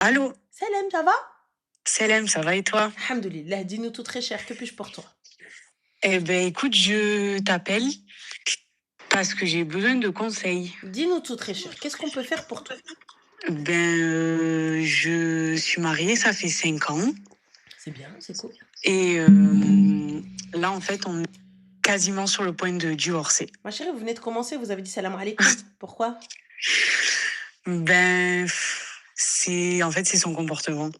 Allô, Salam, ça va? Selem, ça va et toi? Alhamdoulilah, dis-nous tout très cher, que puis-je pour toi? Eh ben, écoute, je t'appelle parce que j'ai besoin de conseils. Dis-nous tout très cher, qu'est-ce qu'on peut faire pour toi? Je suis mariée, ça fait 5 ans. C'est bien, c'est cool. Et là, en fait, on est quasiment sur le point de divorcer. Ma chérie, vous venez de commencer, vous avez dit salam alaikum. Pourquoi? C'est son comportement.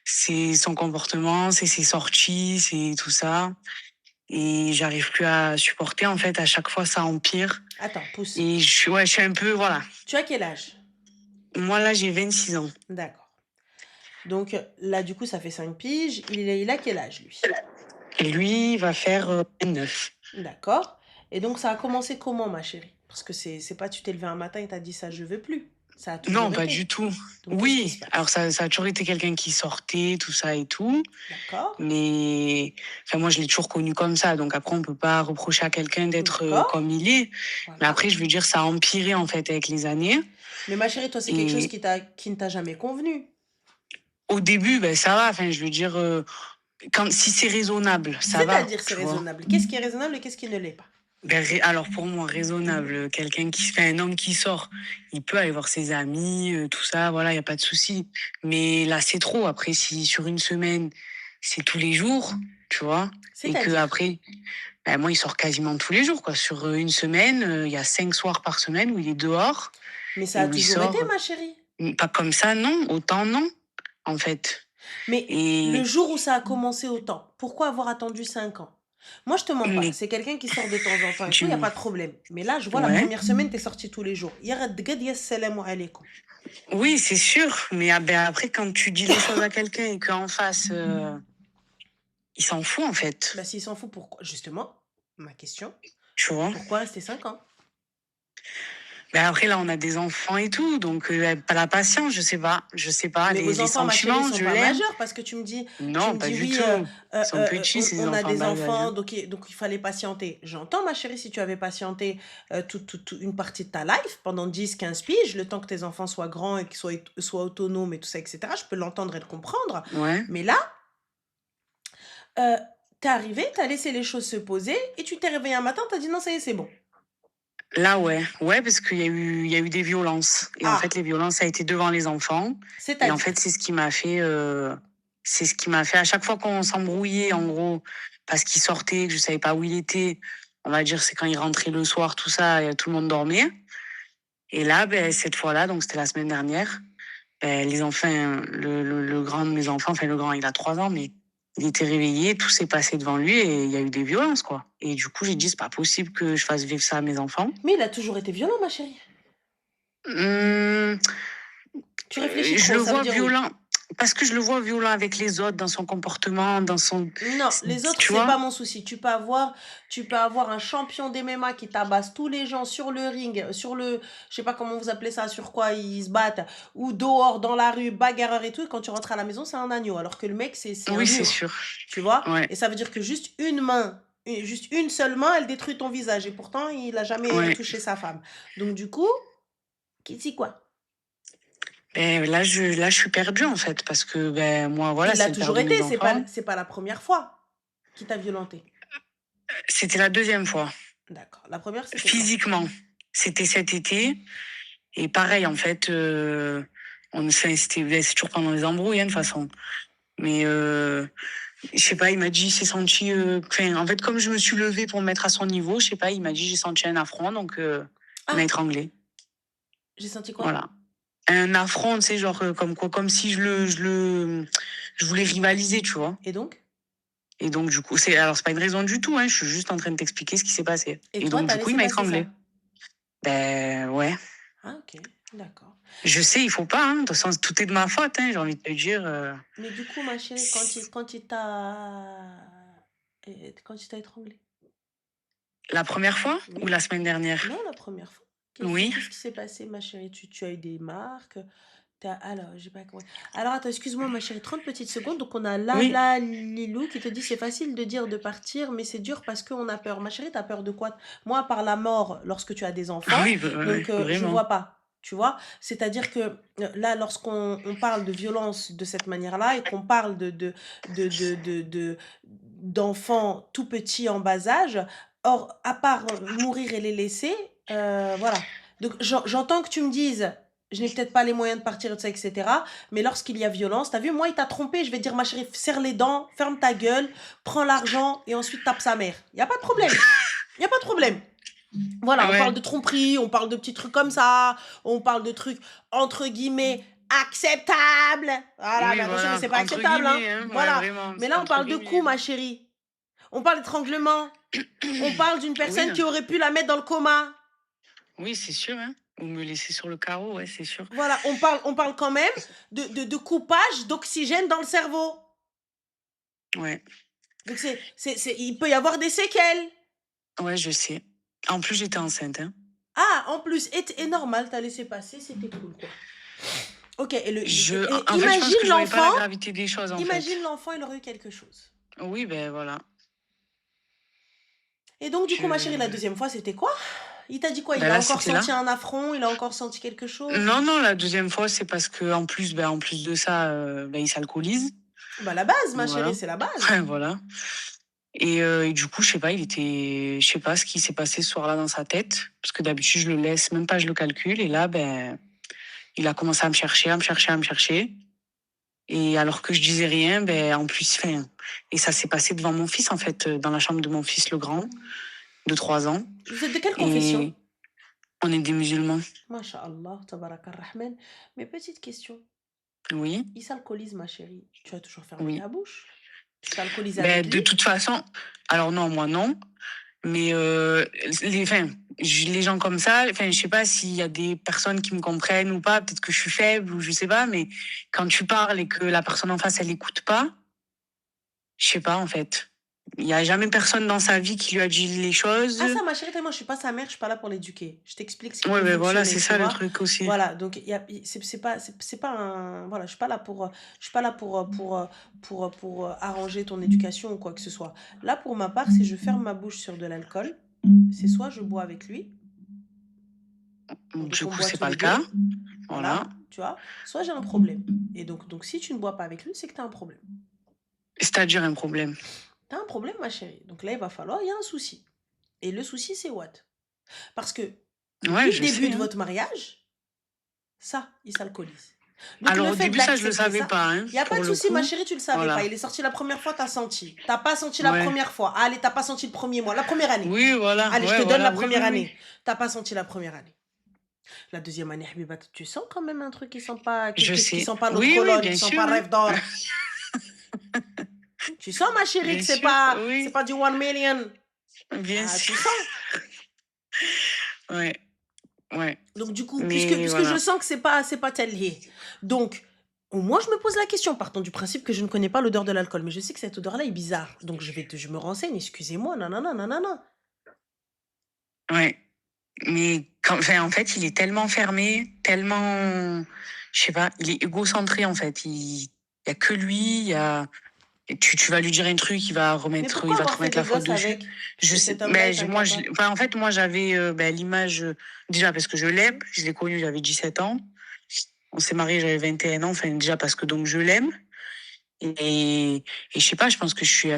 C'est son comportement, c'est ses sorties, c'est tout ça. Et j'arrive plus à supporter, en fait, à chaque fois, ça empire. Attends, pousse. Et je suis un peu, voilà. Tu as quel âge? Moi, là, j'ai 26 ans. D'accord. Donc là, du coup, ça fait 5 piges. Il a quel âge, lui? Et lui, il va faire 29. D'accord. Et donc, ça a commencé comment, ma chérie? Parce que c'est pas tu t'es levé un matin et t'as dit ça, je veux plus. Ça a Non, toujours pas été. du tout. Donc, qu'est-ce qui Oui, se alors passe? ça a toujours été quelqu'un qui sortait, tout ça et tout. D'accord. Mais enfin, moi, je l'ai toujours connu comme ça. Donc après, on peut pas reprocher à quelqu'un d'être D'accord. comme il est. Mais Voilà. après, je veux dire, ça a empiré en fait avec les années. Mais ma chérie, toi, c'est quelque chose Et qui ne t'a jamais convenu. au début, ben, ça va. Enfin, je veux dire, si c'est raisonnable, ça va, C'est-à-dire, c'est tu vois. raisonnable. Qu'est-ce qui est raisonnable et qu'est-ce qui ne l'est pas? Alors pour moi, raisonnable, fait un homme qui sort, il peut aller voir ses amis, tout ça, voilà, il y a pas de souci. Mais là, c'est trop. Après, si sur une semaine, c'est tous les jours, tu vois, et que C'est-à-dire? après, ben, moi, il sort quasiment tous les jours, quoi. Sur une semaine, il y a 5 soirs par semaine où il est dehors Mais ça et a où il toujours été, sort. ma chérie. Pas comme ça, non. Autant, non, en fait. Mais le Et jour où ça a commencé autant, pourquoi avoir attendu 5 ans? Moi, je te mens pas. mais C'est quelqu'un qui sort de temps en temps et tout, il y a tu, pas de problème. Mais là, je vois la ouais. première semaine, tu es sorti tous les jours. Yarad gad ya salam alaykoum. Oui, c'est sûr. Mais après, quand tu dis les choses à quelqu'un et qu'en face, il s'en fout, en fait. Bah, s'il s'en fout, pourquoi? Justement, ma question, Tu vois? pourquoi rester 5 ans? Après, là, on a des enfants et tout, donc pas la patience, je sais pas. Je sais pas, Mais vos les enfants, ma chérie, ils sentiments, sont je pas l'aime. majeurs parce que tu Non, me pas dis du oui, tout. Ils sont petits, ces on a enfants en des bas âge, enfants, hein. donc il fallait patienter. J'entends, ma chérie, si tu avais patienté une partie de ta life pendant 10, 15 piges, le temps que tes enfants soient grands et qu'ils soient autonomes et tout ça, etc., je peux l'entendre et le comprendre. Ouais. Mais là, euh, t'es arrivé, t'as laissé les choses se poser et tu t'es réveillé un matin, t'as dit non, ça y est, c'est bon. Là, ouais. Ouais, parce il y a eu des violences. Et en fait, Ah, les violences, ça a été devant les enfants. Et en fait, c'est-à-dire. c'est ce qui m'a fait, à chaque fois qu'on s'embrouillait, en gros, parce qu'il sortait, que je savais pas où il était, on va dire, c'est quand il rentrait le soir, tout ça, et tout le monde dormait. Et là, ben, cette fois-là, donc c'était la semaine dernière, les enfants, le grand de mes enfants, enfin le grand, il a 3 ans, mais il était réveillé, tout s'est passé devant lui et il y a eu des violences, quoi. Et du coup, j'ai dit, c'est pas possible que je fasse vivre ça à mes enfants. Mais il a toujours été violent, ma chérie. Hum, Tu réfléchis je trop, le ça veut vois dire oui. violent, parce que je le vois violent avec les autres, dans son comportement, dans son... Non, les autres, Tu c'est vois? pas mon souci. Tu peux avoir un champion d'MMA qui tabasse tous les gens sur le ring, je sais pas comment vous appelez ça, sur quoi ils se battent, ou dehors, dans la rue, bagarreur et tout. Et quand tu rentres à la maison, c'est un agneau. Alors que le mec, c'est un Oui, c'est mur. sûr. Tu vois? Ouais, Et ça veut dire que juste une main, juste une seule main, elle détruit ton visage. Et pourtant, il a jamais ouais. touché sa femme. Donc, du coup, qui dit quoi? Et là, je suis perdue, en fait, parce que, ben, moi, voilà, Il l'a c'est le père toujours de été. mes C'est pas, enfants. c'est pas la première fois qu'il t'a violenté. C'était la deuxième fois. D'accord. La première, c'était quand? Physiquement. C'était cet été. Et pareil, en fait, c'est toujours pendant les embrouilles, hein, de toute façon. Mais je sais pas, il m'a dit, il s'est senti. En fait, comme je me suis levée pour me mettre à son niveau, je sais pas, il m'a dit, j'ai senti un affront, donc il m'a Ah, étranglée. j'ai senti quoi? Voilà. Un affront, tu sais, genre, comme quoi, comme si je voulais rivaliser, tu vois. Et donc? Et donc, du coup, alors, c'est pas une raison du tout, hein, je suis juste en train de t'expliquer ce qui s'est passé. Et Et toi, donc, t'as du coup, il laissé m'a passer étranglée. ça? Ben, ouais. Ah, OK, d'accord. Je sais, il faut pas, hein. De toute façon, tout est de ma faute, hein, j'ai envie de te dire. Mais du coup, ma chérie, quand il t'a étranglée? La première fois ou Oui? la semaine dernière? Non, la première fois. Oui. Qu'est-ce qui s'est passé, ma chérie? Tu as eu des marques? Alors, j'ai pas compris. Alors, attends, excuse-moi, ma chérie, 30 petites secondes. Donc, on a Oui. Lala Lilou qui te dit c'est facile de dire de partir, mais c'est dur parce qu'on a peur. Ma chérie, t'as peur de quoi? Moi, par la mort lorsque tu as des enfants, Oui, donc je vraiment. vois pas. Tu vois? C'est-à-dire que, là, lorsqu'on parle de violence de cette manière-là et qu'on parle d'enfants tout petits en bas âge, or, à part, mourir et les laisser, voilà. Donc j'entends que tu me dises: «Je n'ai peut-être pas les moyens de partir de ça et cetera», mais lorsqu'il y a violence, tu as vu, moi, il t'a trompé, je vais te dire: «Ma chérie, serre les dents, ferme ta gueule, prends l'argent et ensuite tape sa mère». Il y a pas de problème, il y a pas de problème. Voilà, on parle Ouais, de tromperie, on parle de petits trucs comme ça, on parle de trucs entre guillemets acceptables. Voilà, oui, mais attention, mais voilà, c'est pas entre acceptable, hein. guillemets, hein, ouais, Voilà. vraiment, Mais c'est là, on entre parle de guillemets, coups, hein. ma chérie. On parle d'étranglement. On parle d'une Oui, personne non. qui aurait pu la mettre dans le coma. Oui, c'est sûr, hein. Ou me laisser sur le carreau, ouais, c'est sûr. Voilà, on parle quand même de coupage d'oxygène dans le cerveau. Ouais, Donc, il peut y avoir des séquelles. ouais, je sais. En plus, j'étais enceinte, hein. Ah, en plus, et normal, t'as laissé passer, c'était cool, quoi. Ok, et En fait, je pense imagine que je voyais pas l'enfant. la gravité des choses, en fait. Imagine l'enfant, il aurait eu quelque chose. Oui, ben voilà. Et donc, du coup, ma chérie, la Je... deuxième fois, c'était quoi? Il t'a dit quoi? Ben Il a là, encore c'était là. senti un affront? Il a encore senti quelque chose? Non, non, la deuxième fois, c'est parce que en plus de ça, ben, il s'alcoolise. Bah, la base, ma Voilà. chérie, c'est la base. Voilà. Et du coup, je sais pas, je sais pas ce qui s'est passé ce soir-là dans sa tête, parce que d'habitude, je le laisse, même pas je le calcule. Et là, ben, il a commencé à me chercher, à me chercher, à me chercher. Et alors que je disais rien, ben, en plus, enfin, et ça s'est passé devant mon fils, en fait, dans la chambre de mon fils, le grand, de 3 ans. Vous êtes de quelle confession? Et on est des musulmans. Masha'Allah, tabarak ar-Rahman. Mais petite question. Oui, Il s'alcoolise, ma chérie. Tu as toujours fermé oui. ta bouche? Tu t'alcoolises avec Ben, de lui? toute façon, alors non, moi non. Mais enfin, les gens comme ça, enfin, je sais pas s'il y a des personnes qui me comprennent ou pas, peut-être que je suis faible ou je sais pas, mais quand tu parles et que la personne en face, elle écoute pas, je sais pas, en fait. Il y a jamais personne dans sa vie qui lui a dit les choses. Ah ça, ma chérie, moi je suis pas sa mère, je suis pas là pour l'éduquer. Je t'explique ce qui Ouais, peut ben voilà, fonctionner, c'est tu ça le vois. truc aussi. Voilà, donc c'est pas un, voilà, je suis pas là pour, je suis pas là pour arranger ton éducation ou quoi que ce soit. Là, pour ma part, si je ferme ma bouche sur de l'alcool, c'est soit je bois avec lui, donc Du on coup, boit c'est tous pas les le cas. deux, Voilà. voilà, tu vois, soit j'ai un problème. Et donc si tu ne bois pas avec lui, c'est que tu as un problème. C'est-à-dire un problème. Tu as un problème, ma chérie. Donc là, il va falloir, il y a un souci. Et le souci, c'est what? Parce que Ouais, depuis le je début sais, de hein. votre mariage, ça, il s'alcoolise. Donc Alors le au fait début, ça, je le d'accepter savais ça, pas, hein, il y a pas pour de le souci, ma coup. chérie, tu le savais pas. Voilà. Il est sorti la première fois, t'as senti. T'as pas senti la Ouais. première fois. Allez, t'as pas senti le premier mois, la première année. Oui, voilà. Allez, je te Ouais, donne la voilà. Oui, oui, première oui. année. T'as pas senti la première année. La deuxième année, Habiba, tu sens quand même un truc qui sent pas, Je qui sais. sent pas l'eau de Oui, oui, Cologne, bien qui sent sûr, pas hein. rêve d'or. Tu sens, ma chérie, Bien que sûr, c'est oui. pas du 1 million. Bien Ah, tu sûr. sens. Ouais, ouais. Donc du coup, puisque, Mais puisque je voilà. sens que c'est pas tel lié. Donc, moi, je me pose la question, partant du principe que je ne connais pas l'odeur de l'alcool, mais je sais que cette odeur-là est bizarre. Donc je me renseigne, excusez-moi, nanana, nanana. Ouais. Mais enfin, en fait, il est tellement fermé, tellement, je sais pas, il est égocentré en fait. Il y a que lui. Et tu vas lui dire un truc, Mais il pourquoi va te avoir fait remettre la des faute gosses dessus. avec? Je Si sais, cet homme-là mais est moi, incapable. enfin, en fait, moi, j'avais l'image déjà parce que je l'aime. Je l'ai connu, j'avais 17 ans. On s'est mariés, j'avais 21 ans. Enfin, déjà parce que donc je l'aime. Et, et je sais pas, je pense que je suis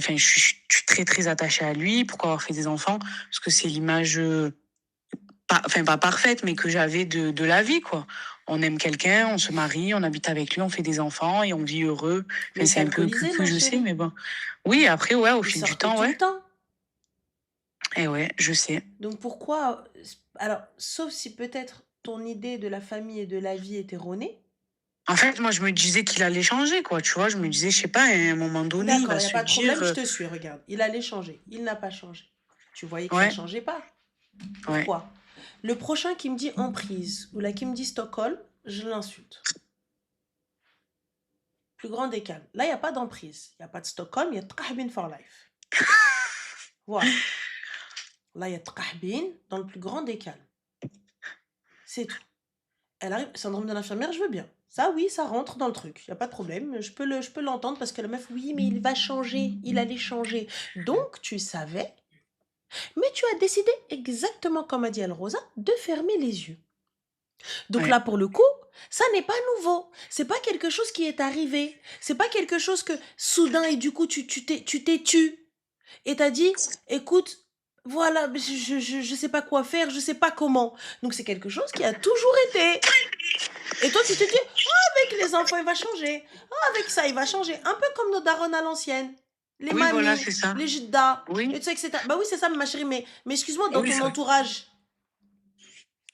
très très attachée à lui. Pourquoi avoir fait des enfants? Parce que c'est l'image, pas parfaite, mais que j'avais de la vie, quoi. On aime quelqu'un, on se marie, on habite avec lui, on fait des enfants et on vit heureux. Mais Enfin, il c'est un peu s'alcoolisait, cucu, ma je sais, chérie. mais bon. Oui, après, ouais, au Il fil du sortait temps, tout le ouais. temps. Et ouais, je sais. Donc pourquoi... Alors, sauf si peut-être ton idée de la famille et de la vie est erronée. En fait, moi, je me disais qu'il allait changer, quoi. Tu vois, je me disais, je sais pas, à un moment donné, il D'accord, va il n'y a se pas de dire, problème, je te suis, regarde. Il allait changer. Il n'a pas changé. Tu voyais que ça ne ouais, changeait pas. ouais. Pourquoi? Le prochain qui me dit emprise ou là qui me dit Stockholm, je l'insulte. Plus grand des calmes. Là, il n'y a pas d'emprise. Il n'y a pas de Stockholm, il y a Trahbin for life. Voilà. Là, il y a Trahbin dans le plus grand des calmes. C'est tout. Elle arrive, syndrome de l'infirmière, je veux bien. Ça, oui, ça rentre dans le truc. Il n'y a pas de problème. Je peux l'entendre parce que la meuf, oui, mais il va changer. Il allait changer. Donc, tu savais, mais tu as décidé, exactement comme a dit El Rosa, de fermer les yeux. Donc Ouais. là, pour le coup, ça n'est pas nouveau. C'est pas quelque chose qui est arrivé. C'est pas quelque chose que soudain et du coup tu t'es tu et t'as dit, écoute, voilà, je sais pas quoi faire, je sais pas comment. Donc c'est quelque chose qui a toujours été. Et toi, tu te dis, ah, avec les enfants, il va changer. Ah, avec ça, il va changer. Un peu comme nos darons à l'ancienne. Les Oui, voilà, mamies, c'est ça. les jiddas, et Oui. tout ça, etc. Bah oui, c'est ça, ma chérie, mais excuse-moi, dans Oui, ton ça. entourage,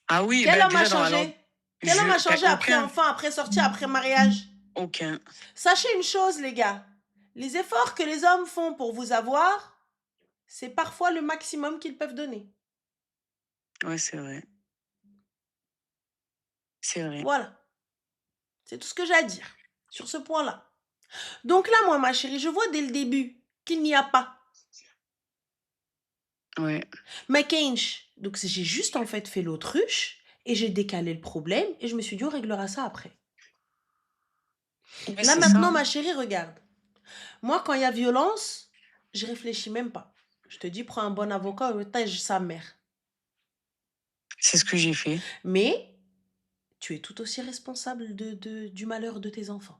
Ah oui, quel ben homme a déjà dans alors changé? Quel homme a ben, changé après aucun. enfant, après sortie, après mariage? Aucun. Sachez une chose, les gars. Les efforts que les hommes font pour vous avoir, c'est parfois le maximum qu'ils peuvent donner. Ouais, c'est vrai. C'est vrai. Voilà. C'est tout ce que j'ai à dire sur ce point-là. Donc là, moi, ma chérie, je vois dès le début qu'il n'y a pas. Ouais. Mais Kench, donc j'ai juste en fait fait l'autruche et j'ai décalé le problème et je me suis dit on réglera ça après. Ouais, Là c'est ça, maintenant hein. ma chérie regarde. Moi quand il y a violence, je réfléchis même pas. Je te dis prends un bon avocat ou otage sa mère. C'est ce que j'ai fait. Mais tu es tout aussi responsable du malheur de tes enfants.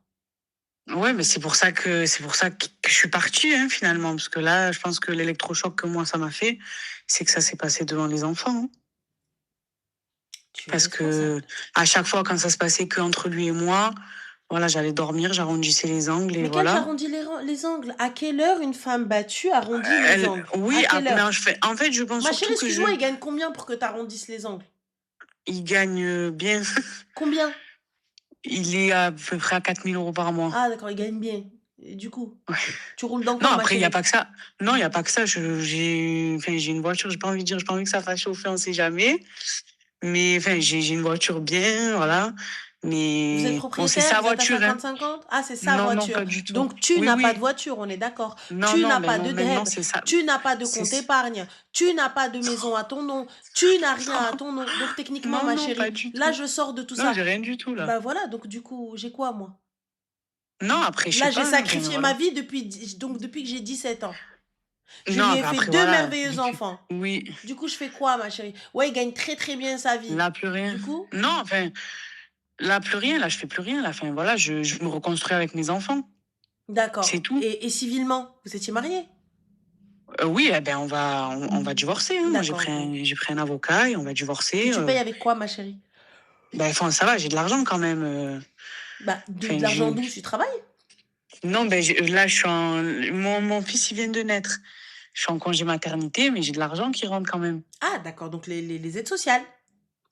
Ouais, mais c'est pour ça que je suis partie, hein, finalement. Parce que là, je pense que l'électrochoc que moi, ça m'a fait, c'est que ça s'est passé devant les enfants, hein. Tu es Parce que responsable. à chaque fois, quand ça se passait que entre lui et moi, voilà, j'allais dormir, j'arrondissais les angles et Mais quand voilà. j'arrondis les angles, à quelle heure une femme battue arrondit les angles? À Oui, quelle mais heure? en fait, je pense Ma chérie, surtout que excuse-moi, il gagne combien pour que tu arrondisses les angles? il gagne bien. Combien? Il est à peu près à 4 000 € par mois. Ah d'accord, il gagne bien. Et du coup, Ouais. tu roules dans Non, quoi, ma après, il n'y a chérie? pas que ça. Non, il n'y a pas que ça. J'ai une voiture, j'ai pas envie de dire, j'ai pas envie que ça fasse chauffer, on sait jamais. Mais enfin, j'ai une voiture bien, voilà. Vous êtes Mais bon, c'est propriétaire, sa vous êtes à voiture, hein. 50-50? Ah, c'est sa Non, non, voiture. pas du tout. Donc, tu Oui, n'as pas de oui. voiture, on est d'accord. Non, Tu non, n'as ben pas non, de maintenant, dreb. c'est ça. Tu n'as pas de C'est... compte épargne. Tu n'as pas de maison à ton nom. Tu n'as rien à ton nom. Donc, techniquement, Non, ma non, pas chérie, du là, tout. je sors de tout Non, ça. j'ai rien du tout, là. Bah voilà, donc du coup, j'ai quoi, moi? Non, après, je sais Là, j'ai pas, hein, enfin, sacrifié voilà. ma vie depuis que j'ai 17 ans. Je Non, lui ai ben fait après, deux voilà. merveilleux enfants. Oui, Du coup, je fais quoi, ma chérie? Ouais, il gagne très très bien sa vie. là, plus rien. Du coup, Non, enfin, là, plus rien. Là, je fais plus rien. Là, enfin, voilà, je me reconstruis avec mes enfants. C'est d'accord. tout. Et civilement, vous étiez mariés? Oui, eh ben, on va divorcer, hein. Moi, D'accord, bon. j'ai pris un avocat et on va Et divorcer. tu payes avec quoi, ma chérie? Ben, enfin, ça va, j'ai de l'argent quand même. Bah, de Enfin, l'argent d'où? Tu travailles? non, ben, là, mon fils, il vient de naître. Je suis en congé maternité, mais j'ai de l'argent qui rentre quand même. Ah, d'accord, donc les aides sociales.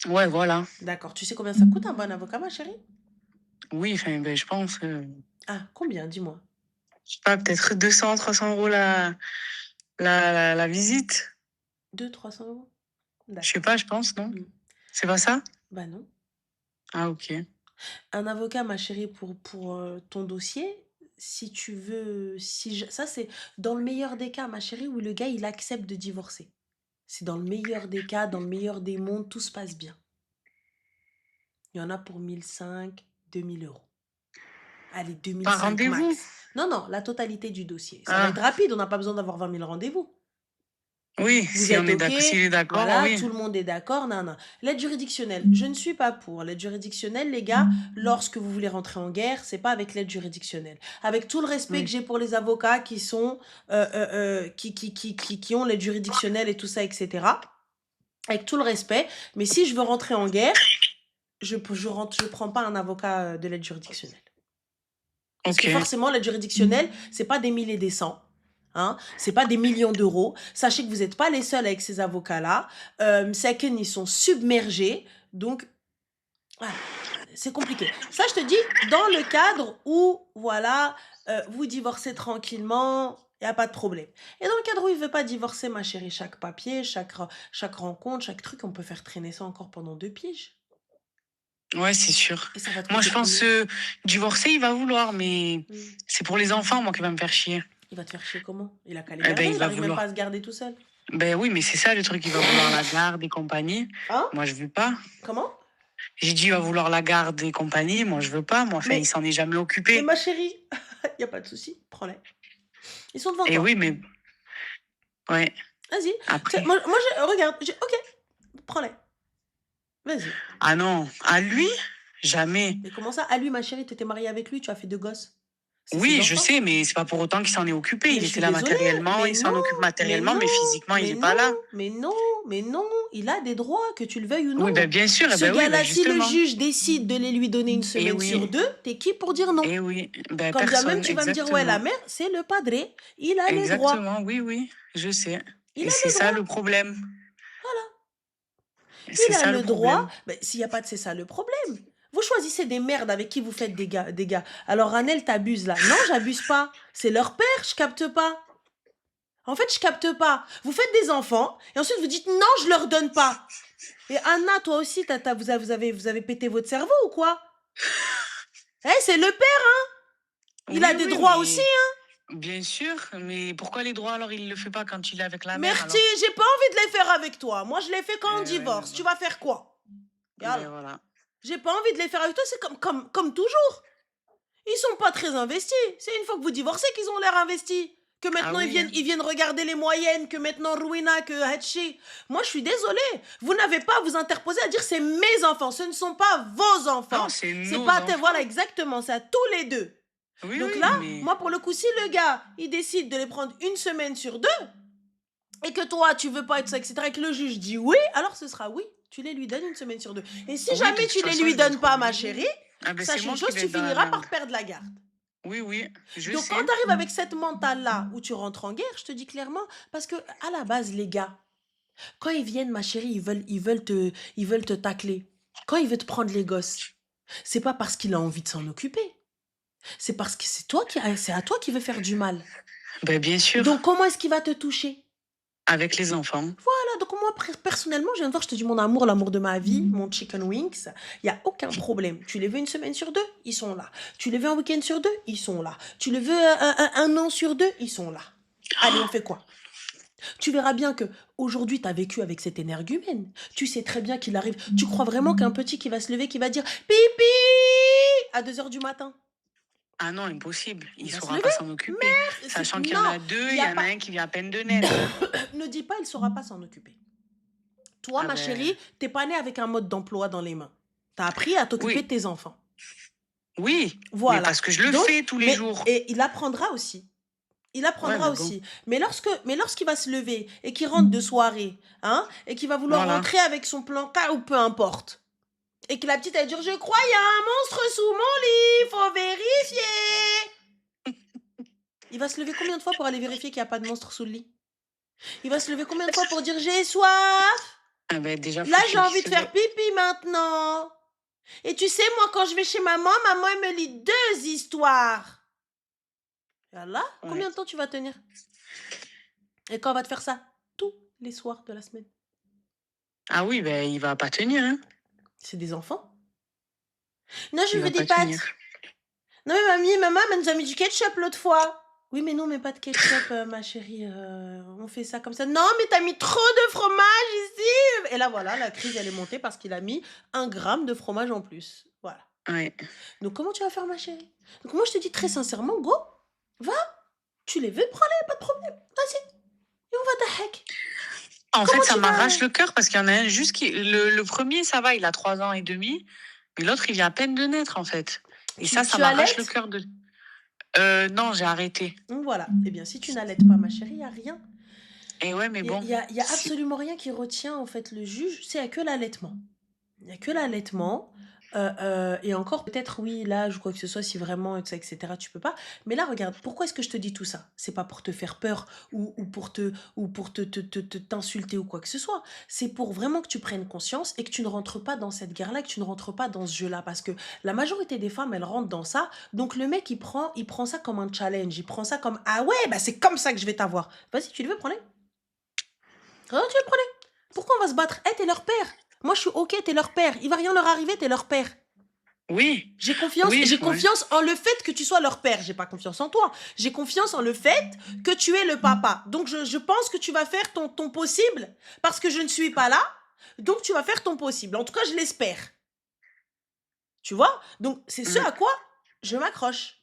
Ouais, voilà. D'accord. Tu sais combien ça coûte un bon avocat, ma chérie? Oui, enfin, ben, je pense, Ah, combien? Dis-moi. je sais pas, peut-être 200, 300 € la visite. 200-300 euros? Je sais D'accord. pas, je pense, non? Hmm. C'est pas ça? Bah non. Ah, ok. Un avocat, ma chérie, pour ton dossier, si tu veux, ça c'est dans le meilleur des cas, ma chérie, où le gars il accepte de divorcer. C'est dans le meilleur des cas, dans le meilleur des mondes, tout se passe bien. Il y en a pour 1 500, 2 000 euros. Allez, Par 2 500 rendez-vous? max. Non, non, la totalité du dossier. Ça va Ah, être rapide, on n'a pas besoin d'avoir 20 000 rendez-vous. oui, Vous si on êtes est OK, d'accord, s'il est d'accord, voilà, oui. tout le monde est d'accord, non, non. L'aide juridictionnelle, je ne suis pas pour. L'aide juridictionnelle, les gars, lorsque vous voulez rentrer en guerre, c'est pas avec l'aide juridictionnelle. Avec tout le respect que Oui. j'ai pour les avocats qui sont, qui ont l'aide juridictionnelle et tout ça, etc. Avec tout le respect, mais si je veux rentrer en guerre, je prends pas un avocat de l'aide juridictionnelle. Parce que Ok. forcément, l'aide juridictionnelle, c'est pas des milliers et des cents. Hein, c'est pas des millions d'euros. Sachez que vous n'êtes pas les seuls avec ces avocats-là. C'est qu'ils sont submergés. Donc, voilà, c'est compliqué. Ça, je te dis, dans le cadre où, voilà, vous divorcez tranquillement, il n'y a pas de problème. Et dans le cadre où il ne veut pas divorcer, ma chérie, chaque papier, chaque rencontre, chaque truc, on peut faire traîner ça encore pendant 2 piges. Ouais, c'est sûr. Et ça va te Moi, coûter je pense combien? divorcer, il va vouloir, mais Hmm. c'est pour les enfants, moi, qui va me faire chier. Il va te faire chier comment? Il a qu'à les Eh ben, garder, il il va n'arrive même pas vouloir. à se garder tout seul. Ben oui, mais c'est ça le truc, il va vouloir la garde et compagnie. Hein? Moi, je veux pas. Comment? J'ai dit, il va vouloir la garde et compagnie. Moi, je veux pas. Moi, enfin, il Mais, s'en est jamais mais occupé. ma chérie, il n'y a pas de souci, prends-les. Ils sont devant Et oui, toi. mais ouais, Vas-y. après. Moi regarde, ok, prends-les. Vas-y. Ah non, à lui, jamais. Mais comment ça? À lui, ma chérie, tu étais mariée avec lui, tu as fait 2 gosses. C'est ses Oui, je enfants. sais, mais c'est pas pour autant qu'il s'en est occupé. Mais Il je était suis là désolée, matériellement, mais il non, s'en occupe mais matériellement, non, mais physiquement, il mais est pas non, là. mais non, mais non. Il a des droits, que tu le veuilles ou Oui, non. ben bien sûr, eh Ce ben oui, ben gars-là, si le justement. juge décide de les lui donner une Eh semaine sur oui, 2, t'es qui pour dire non? eh oui, ben Quand bien même personne, tu vas me dire, ouais, la exactement. mère, c'est le padré, il a le droit. Exactement, oui, oui, je sais. Il Et a c'est le ça droit. le problème. Voilà. C'est Il a ça le le droit. problème. Ben, s'il n'y a pas de c'est ça le problème. Vous choisissez des merdes avec qui vous faites des gars, des gars. Alors, Ranel, t'abuses là. Non, j'abuse pas. C'est leur père, je capte pas. En fait, je capte pas. Vous faites des enfants et ensuite vous dites non, je leur donne pas. Et Anna, toi aussi, vous avez pété votre cerveau ou quoi? Eh, c'est le père, il Oui, a des oui, droits aussi. mais bien sûr, mais pourquoi les droits alors il le fait pas quand il est avec la mère Merci, alors? j'ai pas envie de les faire avec toi. Moi, je les fais quand on Ouais, mais divorce. Tu bon. vas faire quoi? Et Ben alors, voilà. j'ai pas envie de les faire avec toi, c'est comme toujours. Ils sont pas très investis. C'est une fois que vous divorcez qu'ils ont l'air investis. Que Ah maintenant oui, hein. ils viennent regarder les moyennes, que maintenant Ruina, que Hatchi. Moi, je suis désolée. Vous n'avez pas à vous interposer à dire c'est mes enfants. Ce ne sont pas vos Non, enfants. c'est C'est nos pas enfants. voilà exactement, c'est à tous les deux. Oui, Donc oui, là, mais moi pour le coup, si le gars il décide de les prendre une semaine sur 2 et que toi tu veux pas être ça, etc. et que le juge dit oui, alors ce sera oui. Tu les lui donnes une semaine sur 2. Et si oui, de jamais toute tu les façon, lui je vais donnes être pas, ma obligée. chérie, Ah ben c'est sache une moi qui chose, vais tu être dans la finiras merde. par perdre la garde. Oui, oui, je Donc quand sais. tu arrives avec cette mentale-là où tu rentres en guerre, je te dis clairement, parce que à la base, les gars, quand ils viennent, ma chérie, ils veulent te tacler. Quand il veut te prendre les gosses, c'est pas parce qu'il a envie de s'en occuper. C'est parce que c'est à toi qui veut faire du mal. Ben bien sûr, Donc comment est-ce qu'il va te toucher? avec les enfants. Voilà, donc moi, personnellement, je viens de voir, je te dis mon amour, l'amour de ma vie, mon chicken wings, il n'y a aucun problème. Tu les veux une semaine sur 2, ils sont là. Tu les veux un week-end sur 2, ils sont là. Tu les veux un an sur 2, ils sont là. Allez, on fait quoi? Tu verras bien que aujourd'hui, tu as vécu avec cet énergumène. Tu sais très bien qu'il arrive. Tu crois vraiment qu'un petit qui va se lever, qui va dire pipi à 2 heures du matin? Ah non, impossible. Il Il va se saura lever? pas s'en occuper. Sachant qu'il y en Non, a deux, il il y y a en a pas. un qui vient à peine de naître. Hein. Ne dis pas, il ne saura pas s'en occuper. Toi, Ah ma ben chérie, t'es pas née avec un mode d'emploi dans les mains. T'as appris à t'occuper de oui, tes enfants. oui, mais Voilà. parce que je le Donc, fais tous les jours. et il apprendra aussi. Il Ouais, apprendra mais bon, aussi. Mais lorsqu'il va se lever et qu'il rentre de soirée, hein, et qu'il va vouloir voilà. rentrer avec son plan K ou peu importe, et que la petite elle dire je crois il y a un monstre sous mon lit, faut vérifier. Il va se lever combien de fois pour aller vérifier qu'il n'y a pas de monstre sous le lit? Il va se lever combien de fois pour dire j'ai soif? Ah ben déjà, Là j'ai faut-il qu'il envie de se lève. faire pipi maintenant. Et tu sais, moi, quand je vais chez maman, maman, elle me lit 2 histoires. Voilà, Ouais. combien de temps tu vas tenir? Et quand on va te faire ça? Tous les soirs de la semaine. Ah oui, ben il va pas tenir, hein. C'est des enfants. Non, je Il veux va des pas tenir. pâtes. Non, mais maman, elle nous a mis du ketchup l'autre fois. Oui, mais non, mais pas de ketchup, ma chérie. On fait ça comme ça. Non, mais t'as mis trop de fromage ici. Et là, voilà, la crise, elle est montée parce qu'il a mis 1 gramme de fromage en plus. Voilà. Ouais. Donc, comment tu vas faire, ma chérie? Donc, moi, je te dis très sincèrement, go, va. Tu les veux, prends-les, pas de problème. Vas-y. Et on va hack. En Comment fait, ça tu vas... m'arrache le cœur parce qu'il y en a un juste qui. Le premier, ça va, il a 3 ans et demi. Mais l'autre, il vient à peine de naître, en fait. Et ça Tu m'arrache le allaites? cœur de. Non, j'ai arrêté. Donc, voilà. Eh bien, si tu n'allaites pas, ma chérie, il n'y a rien. Et ouais, mais Il bon. n'y a, y a absolument rien qui retient, en fait, le juge. C'est que l'allaitement. Il n'y a que l'allaitement. Et encore, peut-être, oui, l'âge ou quoi que ce soit, si vraiment, etc., tu peux pas. Mais là, regarde, pourquoi est-ce que je te dis tout ça? C'est pas pour te faire peur ou pour t'insulter ou quoi que ce soit. C'est pour vraiment que tu prennes conscience et que tu ne rentres pas dans cette guerre-là, que tu ne rentres pas dans ce jeu-là. Parce que la majorité des femmes, elles rentrent dans ça. Donc, le mec, il prend ça comme un challenge. Il prend ça comme, ah ouais, bah c'est comme ça que je vais t'avoir. Vas-y, tu le veux, prends-les. Tu le prenais. Pourquoi on va se battre? T'es leur père. Moi, je suis ok, t'es leur père. Il va rien leur arriver, t'es leur père. Oui. J'ai confiance, Oui, j'ai ouais. confiance en le fait que tu sois leur père. J'ai pas confiance en toi. J'ai confiance en le fait que tu es le papa. Donc, je pense que tu vas faire ton possible parce que je ne suis pas là. Donc, tu vas faire ton possible. En tout cas, je l'espère. Tu vois? Donc, c'est ce à quoi je m'accroche.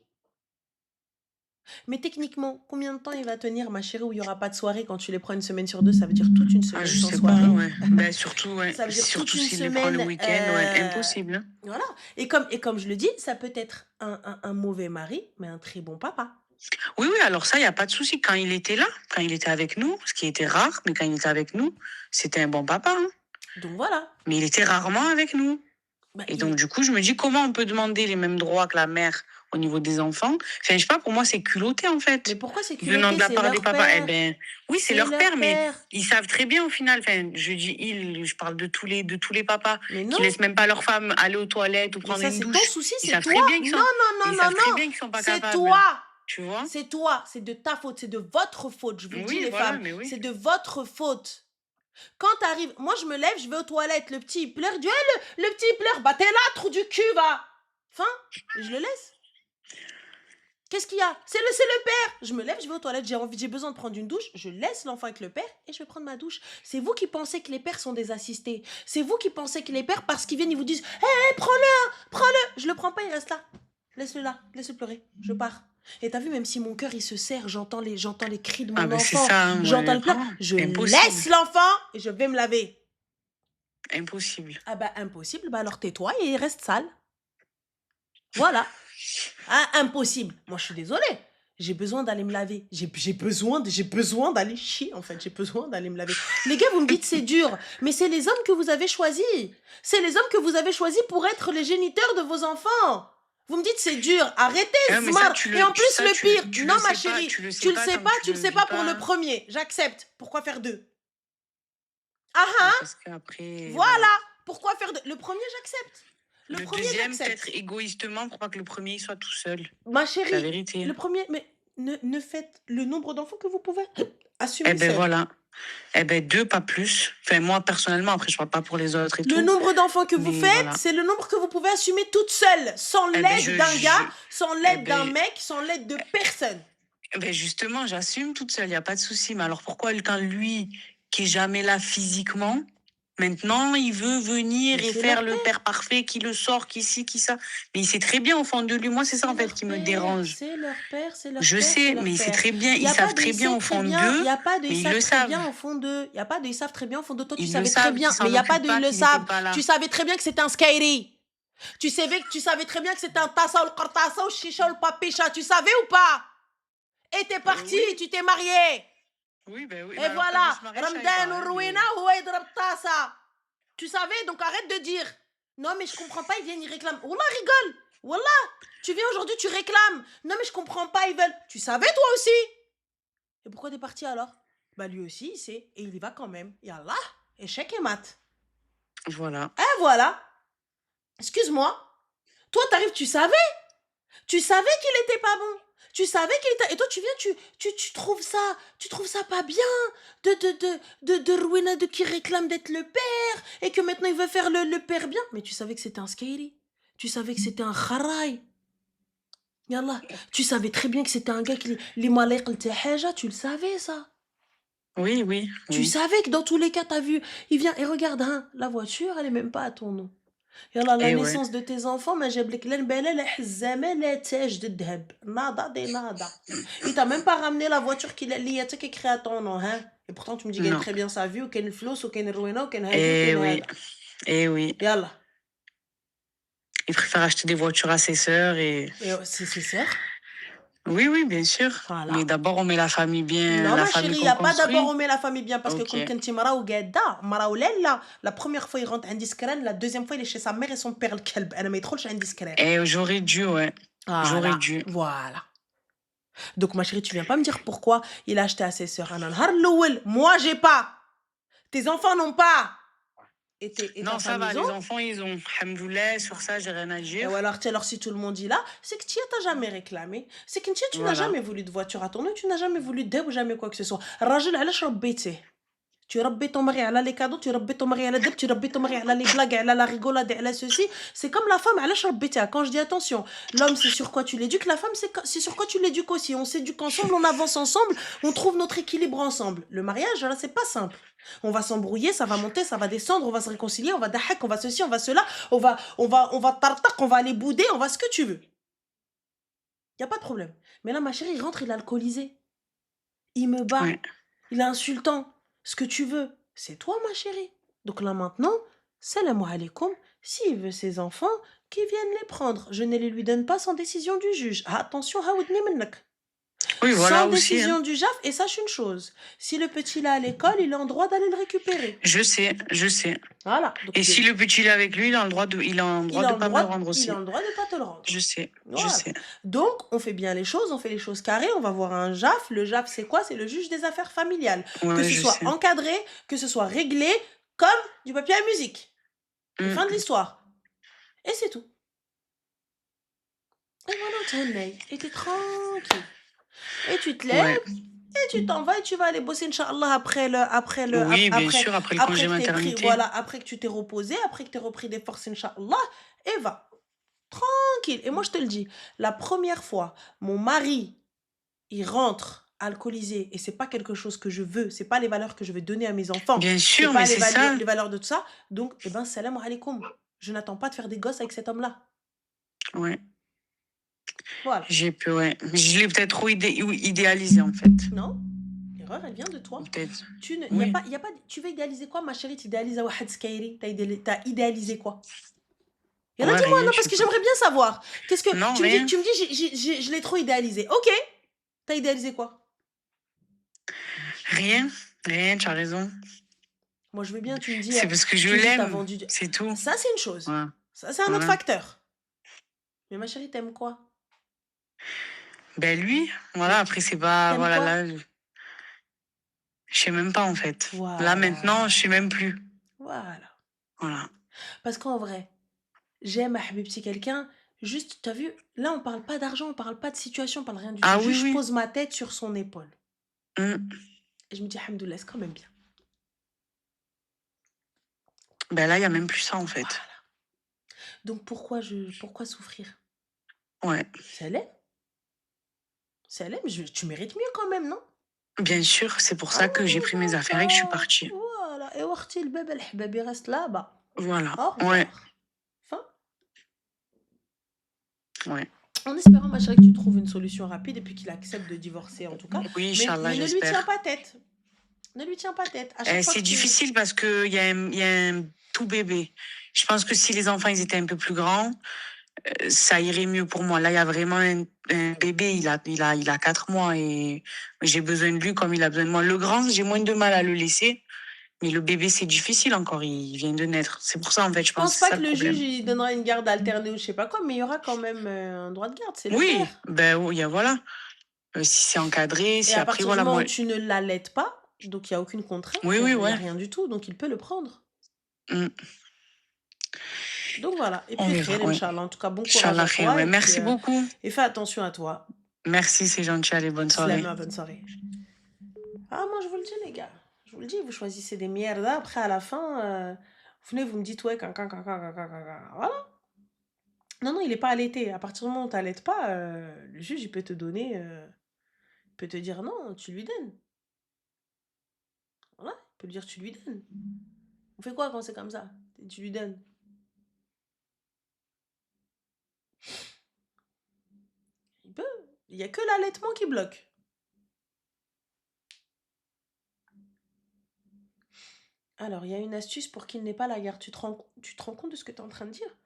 Mais techniquement, combien de temps il va tenir, ma chérie, où il y aura pas de soirée quand tu les prends une semaine sur 2, ça veut dire toute une Ah, semaine je sans sais pas, soirée. ouais. Ben, surtout, ouais. Ça veut dire toute Surtout une s'il les prend le semaine, week-end, ouais. Impossible, hein. voilà. Et comme je le dis, ça peut être un mauvais mari, mais un très bon papa. Oui, oui, alors ça, il n'y a pas de souci. Quand il était là, quand il était avec nous, ce qui était rare, mais quand il était avec nous, c'était un bon papa, hein. Donc voilà. Mais il était rarement avec nous. Bah, Et donc, du coup, je me dis, comment on peut demander les mêmes droits que la mère au niveau des enfants? Enfin, je sais pas, pour moi, c'est culotté, en Mais fait. pourquoi c'est Venant culotté? de la C'est part des leur papas. Eh père. ben, oui, c'est C'est leur leur père, mais père. ils savent très bien, au final. Enfin, je dis je parle de tous les papas Mais qui non. laissent même pas leur femme aller aux toilettes ou Mais prendre ça, une c'est ton douche. souci, Ils c'est savent toi. très bien qu'ils Non, sont, non, non, ils non, savent très non. bien qu'ils sont pas C'est capables. toi. Tu vois? C'est toi. C'est de ta faute. C'est de votre faute. Je vous le dis, Oui, les voilà, femmes. mais oui. C'est de votre faute. Quand t'arrives, moi je me lève, je vais aux toilettes, le petit il pleure, je dis, le petit il pleure, bah t'es là, trou du cul, va. Fin, et je le laisse. Qu'est-ce qu'il y a? C'est le père. Je me lève, je vais aux toilettes, j'ai besoin de prendre une douche, je laisse l'enfant avec le père et je vais prendre ma douche. C'est vous qui pensez que les pères sont des assistés. C'est vous qui pensez que les pères, parce qu'ils viennent, ils vous disent, hé, prends-le. Je le prends pas, il reste là. Laisse-le là, laisse-le pleurer, je pars. Et t'as vu, même si mon cœur il se serre, j'entends les cris de mon Ah, ben, c'est enfant, ça, hein, j'entends ouais. le pleur, Ah, je impossible. laisse l'enfant et je vais me laver. Impossible. Ah bah impossible, bah alors tais-toi et reste sale. Voilà. Ah, impossible. Moi je suis désolée. J'ai besoin d'aller me laver. J'ai besoin d'aller chier en fait. J'ai besoin d'aller me laver. Les gars, vous me dites c'est dur, mais c'est les hommes que vous avez choisis. C'est les hommes que vous avez choisis pour être les géniteurs de vos enfants. Vous me dites c'est dur. Arrêtez, Mais ça, smart. Et en plus le pire, tu non le ma sais pas, chérie, tu le sais tu le pas sais tant pas, que tu le le sais vis pas pour pas. le premier. J'accepte. Pourquoi faire deux? Ah Ouais, ah, parce qu'après, voilà. Pourquoi faire deux? Le premier j'accepte. Le premier deuxième, j'accepte. peut-être égoïstement, pour pas que le premier il soit tout seul. Ma C'est la chérie, vérité. le premier, mais ne faites le nombre d'enfants que vous pouvez. Assumez Eh ben seul. voilà. Eh ben 2, pas plus. Enfin, moi, personnellement, après, je parle pas pour les autres et Le tout. nombre d'enfants que vous Mais faites, voilà. c'est le nombre que vous pouvez assumer toute seule, sans Eh ben, l'aide d'un gars, sans eh l'aide d'un ben, mec, sans l'aide de personne. ben justement, j'assume toute seule, il n'y a pas de souci. Mais alors pourquoi quand lui, qui est jamais là physiquement, maintenant il veut venir Mais et c'est faire leur le père parfait, qui le sort, qui ci, qui ça. Mais il sait très bien au fond de lui. Moi, c'est ça en fait qui me dérange. C'est leur père, c'est leur Je père, sais, c'est leur mais père. c'est très bien, Y a ils pas savent de très il bien sait au très fond bien, d'eux, y a pas de mais ils ils savent le très savent. bien au fond d'eux. Y a pas de ils savent très bien au fond de toi. Tu Ils savais le très savent, bien, qu'ils s'en mais y a pas occupent de pas, ils le qu'ils étaient savent. pas là. Tu savais très bien que c'était un Skyri. Tu savais très bien que c'était un Tassa ou le Qartassa ou le Chicha ou le Papicha. Tu savais ou pas? Et t'es parti, Oui. tu t'es marié. Oui, ben oui. Et mais alors, quand voilà. je me suis mariée, je savais Ramdan pas, ou hein, Rouina mais- ou Edrab Tassa. Tu savais, donc arrête de dire. Non, mais je comprends pas, ils viennent, ils réclament. Wallah, rigole. Wallah. Tu viens aujourd'hui, tu réclames. Non, mais je comprends pas, ils veulent. Tu savais toi aussi. Et pourquoi t'es parti alors? Bah lui aussi, il sait. Et il y va quand même. Yallah. Échec et mat. Voilà. Et voilà. Excuse-moi. Toi, t'arrives, tu savais. Tu savais qu'il était pas bon. Tu savais qu'il était... Et toi, tu viens, tu trouves ça pas bien de Rowena de qui réclame d'être le père et que maintenant il veut faire le père bien. Mais tu savais que c'était un Skyri. Tu savais que c'était un Kharai. Yallah. Tu savais très bien que c'était un gars qui... Les malek tu le savais, ça. Oui, oui. Tu oui. savais que dans tous les cas, t'as vu... Il vient et regarde, hein, la voiture, elle est même pas à ton nom. يلا la Eh ouais. naissance de tes enfants ما جاب لك لا البلا لا حزامه لا تاج de الذهب nada de nada. Il t'a même pas ramené la voiture qu'il a liée qui écrit à ton nom, hein. Et pourtant tu me dis qu'il gagne Non. très bien sa vie ou qu'il a le flous ou qu'il a le ruina ou qu'il a Eh oui. Eh oui. Yalla. Il préfère acheter des voitures à ses sœurs et... C'est ses sœurs. Oui, oui, bien sûr. Voilà. Mais d'abord, on met la famille bien, Non, la ma famille chérie, il qu'on n'y a pas construit. d'abord on met la famille bien parce Ok. que comme quand tu mara ou gadda, mara ou lella, la première fois il rentre indiscret, la deuxième fois il est chez sa mère et son père le kelb. Elle m'a trop indiscret. Eh, j'aurais dû, ouais. J'aurais dû. Voilà. Donc ma chérie, tu viens pas me dire pourquoi il a acheté à ses sœurs. Moi j'ai pas. Tes enfants n'ont pas. Et Non, ta ça femme, va, ils ont. les enfants, ils ont. Alhamdoulilah, sur ça, j'ai rien à Et dire. alors si tout le monde dit là, c'est que tu t'as jamais réclamé. C'est que tu n'as Voilà. jamais voulu de voiture à ton nom, tu n'as jamais voulu d'aide ou jamais quoi que ce soit. Rajul, علاش ربيتيه. Tu rabbais ton mari à les cadeaux, tu rabbais ton mari à la dette, tu rabbais ton mari à les blagues, à la rigolade, à ceci. C'est comme la femme, à la Quand je dis attention, l'homme, c'est sur quoi tu l'éduques, la femme, c'est sur quoi tu l'éduques aussi. On s'éduque ensemble, on avance ensemble, on trouve notre équilibre ensemble. Le mariage, là, c'est pas simple. On va s'embrouiller, ça va monter, ça va descendre, on va se réconcilier, on va dahak, on va ceci, on va cela, on va tartak, on va aller bouder, on va ce que tu veux. Il y a pas de problème. Mais là, ma chérie, il rentre, il est alcoolisé. Il me bat. Ouais. Il est insultant. Ce que tu veux, c'est toi, ma chérie. Donc là, maintenant, salam alaikum. S'il veut ses enfants, qu'il vienne les prendre. Je ne les lui donne pas sans décision du juge. Ah, attention, haoudni minnak. Oui, Sans voilà aussi, hein. décision du JAF, et sache une chose, si le petit là à l'école, il est en droit d'aller le récupérer. Je sais, je sais. Voilà. Et Donc, si le petit est avec lui, il a un droit de pas me le rendre il a aussi. le droit de pas te le Je rendre. sais, je Voilà. sais. Donc, on fait bien les choses, on fait les choses carrées, on va voir un JAF. Le JAF, c'est quoi? C'est le juge des affaires familiales. Ouais, Que ouais, ce je soit sais. encadré, que ce soit réglé, comme du papier à musique. Et fin de Mm. l'histoire. Et c'est tout. Et voilà, t'es et t'es tranquille. Et tu te lèves, Ouais. et tu t'en vas et tu vas aller bosser, Inch'Allah, Oui, bien sûr, après le après congé que t'aies pris, maternité. voilà, après que tu t'es reposé, après que t'aies repris des forces, Inch'Allah, et va. Tranquille. Et moi, je te le dis, la première fois, mon mari, il rentre alcoolisé, et c'est pas quelque chose que je veux, c'est pas les valeurs que je vais donner à mes enfants, Bien c'est sûr, pas mais c'est ça. les valeurs de tout ça. Donc, eh ben, salam alaikum. Je n'attends pas de faire des gosses avec cet homme-là. Ouais. Voilà. Ouais. Je l'ai peut-être trop idéalisé, en fait. Non, l'erreur, elle vient de toi. Peut-être. Y Oui. a pas, tu veux idéaliser quoi, ma chérie? Tu idéalises Wahad Skairi? T'as idéalisé quoi? Et là, Ouais, dis-moi, rien, non, je parce sais que pas. j'aimerais bien savoir. Qu'est-ce que Non, rien. tu me dis, je l'ai trop idéalisé. Ok, t'as idéalisé quoi? Rien. Rien, tu as raison. Moi, je veux bien, tu me dis, C'est parce que je t'as l'aime. vendu. C'est tout. Ça, c'est une chose. Voilà. Ça, c'est un autre Voilà. facteur. Mais ma chérie, t'aimes quoi? Ben lui, voilà, Mais après c'est pas, t'aimes voilà, quoi? là, je sais même pas en fait. Là maintenant, je sais Voilà. même plus. Voilà. Voilà. Parce qu'en vrai, j'aime à Habibti quelqu'un. Juste, t'as vu, là, on parle pas d'argent, on parle pas de situation, on parle rien du tout. Ah oui, Juste, je oui. pose ma tête sur son épaule. Mm. Et je me dis, Alhamdoulilah, c'est quand même bien. Ben là, il y a même plus ça en fait. Voilà. Donc, pourquoi souffrir? Ouais. C'est l'aime. C'est l'aime. Tu mérites mieux quand même, non? Bien sûr, c'est pour Ah, ça que j'ai pris mes affaires et que je suis d'accord. partie. Voilà. Et Warti, le bébé, le bébé reste là-bas. Voilà. Au Ouais. revoir. Fin. Ouais. En espérant, ma chérie, que tu trouves une solution rapide et puis qu'il accepte de divorcer en tout cas. Oui, Inch'Allah, Mais ne lui tiens j'espère. pas tête. Ne lui tiens pas tête. À chaque fois C'est que tu... difficile parce que il y a un tout bébé. Je pense que si les enfants ils étaient un peu plus grands, ça irait mieux pour moi. Là, il y a vraiment un bébé, il a 4 mois et j'ai besoin de lui comme il a besoin de moi. Le grand, j'ai moins de mal à le laisser, mais le bébé, c'est difficile encore, il vient de naître. C'est pour ça, en fait, je Je pense pense que c'est pas ça que le le juge problème. il donnera une garde alternée ou je sais pas quoi, mais il y aura quand même un droit de garde, c'est le Oui, père. ben oui, voilà. Si c'est encadré, Et si à après, partir du voilà, moment moi. où tu ne l'allaites pas, donc il y a aucune contrainte, Oui, il y oui, a, y a ouais. rien du tout, donc il peut le prendre. Mm. Donc voilà. Et On puis verra, khair, ouais. Inch'Allah. En tout cas, bon courage Inch'Allah, à khair, toi ouais. et puis Merci beaucoup. et fais attention à toi. Merci, c'est gentil. Allez, bonne soirée. Slama, bonne soirée. Ah, moi, je vous le dis, les gars. Je vous le dis, vous choisissez des merdas. Après, à la fin, vous venez, vous me dites, ouais, voilà. Non, non, il n'est pas allaité. À partir du moment où tu n'allaites pas, le juge, il peut te donner, il peut te dire non, tu lui donnes. Voilà, il peut lui dire, tu lui donnes. On fait quoi quand c'est comme ça? Tu lui donnes. Il peut. Il n'y a que l'allaitement qui bloque. Alors, il y a une astuce pour qu'il n'ait pas la garde. Tu te rends compte de ce que tu es en train de dire?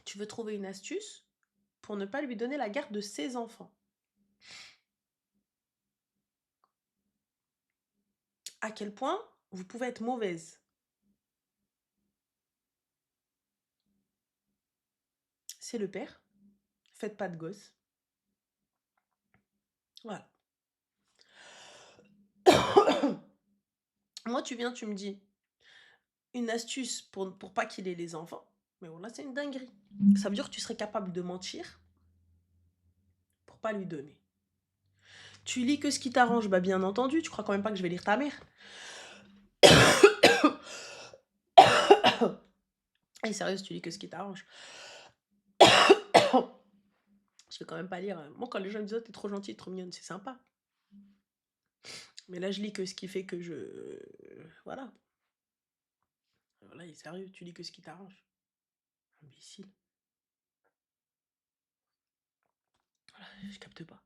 Tu veux trouver une astuce pour ne pas lui donner la garde de ses enfants. À quel point vous pouvez être mauvaise. C'est le père. Faites pas de gosse. Voilà. Moi, tu viens, tu me dis une astuce pour pas qu'il ait les enfants. Mais voilà, c'est une dinguerie. Ça veut dire que tu serais capable de mentir pour pas lui donner. Tu lis que ce qui t'arrange, bah bien entendu. Tu crois quand même pas que je vais lire ta mère. Et sérieux, tu lis que ce qui t'arrange. Je vais quand même pas lire. Moi, quand les gens me disent oh, t'es trop gentille, trop mignonne, c'est sympa. Mais là, je lis que ce qui fait que je. Voilà. Voilà, sérieux, tu lis que ce qui t'arrange. Imbécile. Je capte pas.